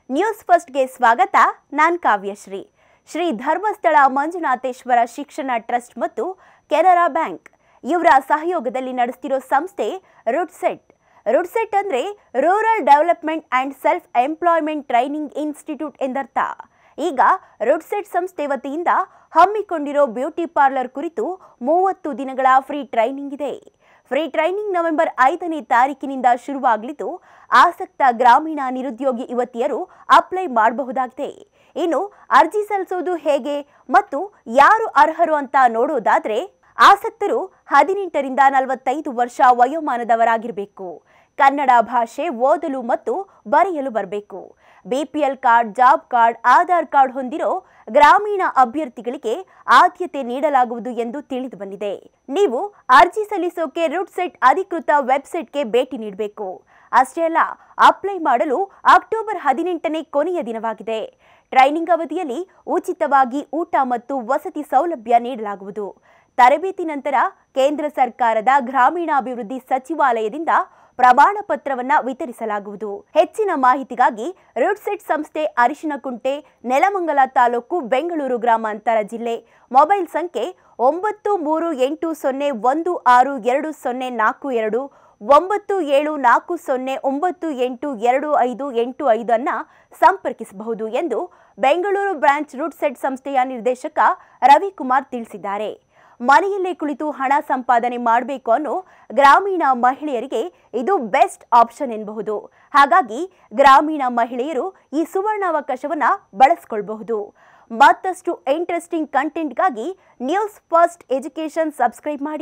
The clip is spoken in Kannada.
ನ್ಯೂಸ್ ಫಸ್ಟ್ಗೆ ಸ್ವಾಗತ. ನಾನು ಕಾವ್ಯಶ್ರೀ. ಶ್ರೀ ಧರ್ಮಸ್ಥಳ ಮಂಜುನಾಥೇಶ್ವರ ಶಿಕ್ಷಣ ಟ್ರಸ್ಟ್ ಮತ್ತು ಕೆನರಾ ಬ್ಯಾಂಕ್ ಇವರ ಸಹಯೋಗದಲ್ಲಿ ನಡೆಸುತ್ತಿರೋ ಸಂಸ್ಥೆ ರುಡ್ಸೆಟ್. ರುಡ್ಸೆಟ್ ಅಂದರೆ rural development and self employment training institute ಎಂದರ್ಥ. ಈಗ ರುಡ್ಸೆಟ್ ಸಂಸ್ಥೆ ವತಿಯಿಂದ ಹಮ್ಮಿಕೊಂಡಿರೋ ಬ್ಯೂಟಿ ಪಾರ್ಲರ್ ಕುರಿತು 30 ದಿನಗಳ ಫ್ರೀ ಟ್ರೈನಿಂಗ್ ಇದೆ. ಫ್ರೀ ಟ್ರೈನಿಂಗ್ ನವೆಂಬರ್ 5ನೇ ತಾರೀಕಿನಿಂದ ಶುರುವಾಗಲಿದ್ದು ಆಸಕ್ತ ಗ್ರಾಮೀಣ ನಿರುದ್ಯೋಗಿ ಯುವತಿಯರು ಅಪ್ಲೈ ಮಾಡಬಹುದಾಗಿದೆ. ಇನ್ನು ಅರ್ಜಿ ಸಲ್ಲಿಸೋದು ಹೇಗೆ ಮತ್ತು ಯಾರು ಅರ್ಹರು ಅಂತ ನೋಡೋದಾದ್ರೆ ಆಸಕ್ತರು 18ರಿಂದ 45 ವರ್ಷ ವಯೋಮಾನದವರಾಗಿರಬೇಕು. ಕನ್ನಡ ಭಾಷೆ ಓದಲು ಮತ್ತು ಬರೆಯಲು ಬರಬೇಕು. BPL card, job card, Aadhaar card ಹೊಂದಿರೋ ಗ್ರಾಮೀಣ ಅಭ್ಯರ್ಥಿಗಳಿಗೆ ಆದ್ಯತೆ ನೀಡಲಾಗುವುದು ಎಂದು ತಿಳಿದು ಬಂದಿದೆ. ನೀವು ಅರ್ಜಿ ಸಲ್ಲಿಸೋಕೆ ರುಡ್ಸೆಟ್ ಅಧಿಕೃತ ವೆಬ್ಸೈಟ್ಗೆ ಭೇಟಿ ನೀಡಬೇಕು. ಅಷ್ಟೇ ಅಲ್ಲ, ಅಪ್ಲೈ ಮಾಡಲು ಅಕ್ಟೋಬರ್ 18ನೇ ಕೊನೆಯ ದಿನವಾಗಿದೆ. ಟ್ರೈನಿಂಗ್ ಅವಧಿಯಲ್ಲಿ ಉಚಿತವಾಗಿ ಊಟ ಮತ್ತು ವಸತಿ ಸೌಲಭ್ಯ ನೀಡಲಾಗುವುದು. ತರಬೇತಿ ನಂತರ ಕೇಂದ್ರ ಸರ್ಕಾರದ ಗ್ರಾಮೀಣಾಭಿವೃದ್ಧಿ ಸಚಿವಾಲಯದಿಂದ ಪ್ರಮಾಣ ಪತ್ರವನ್ನು ವಿತರಿಸಲಾಗುವುದು. ಹೆಚ್ಚಿನ ಮಾಹಿತಿಗಾಗಿ ರುಡ್ಸೆಟ್ ಸಂಸ್ಥೆ ಅರಿಶಿನಕುಂಟೆ, ನೆಲಮಂಗಲ ತಾಲೂಕು, ಬೆಂಗಳೂರು ಗ್ರಾಮಾಂತರ ಜಿಲ್ಲೆ. ಮೊಬೈಲ್ ಸಂಖ್ಯೆ 9381622042 9740982585 ಅನ್ನು ಸಂಪರ್ಕಿಸಬಹುದು ಎಂದು ಬೆಂಗಳೂರು ಬ್ರಾಂಚ್ ರುಡ್ಸೆಟ್ ಸಂಸ್ಥೆಯ ನಿರ್ದೇಶಕ ರವಿಕುಮಾರ್ ತಿಳಿಸಿದ್ದಾರೆ. ಮನೆಯಲ್ಲೇ ಕುಳಿತು ಹಣ ಸಂಪಾದನೆ ಮಾಡಬೇಕು ಅನ್ನೋ ಗ್ರಾಮೀಣ ಮಹಿಳೆಯರಿಗೆ ಇದು ಬೆಸ್ಟ್ ಆಪ್ಷನ್ ಎನ್ನಬಹುದು. ಹಾಗಾಗಿ ಗ್ರಾಮೀಣ ಮಹಿಳೆಯರು ಈ ಸುವರ್ಣಾವಕಾಶವನ್ನು ಬಳಸಿಕೊಳ್ಳಬಹುದು. ಮತ್ತಷ್ಟು ಇಂಟ್ರೆಸ್ಟಿಂಗ್ ಕಂಟೆಂಟ್ಗಾಗಿ ನ್ಯೂಸ್ ಫಸ್ಟ್ ಎಜುಕೇಷನ್ ಸಬ್ಸ್ಕ್ರೈಬ್ ಮಾಡಿ.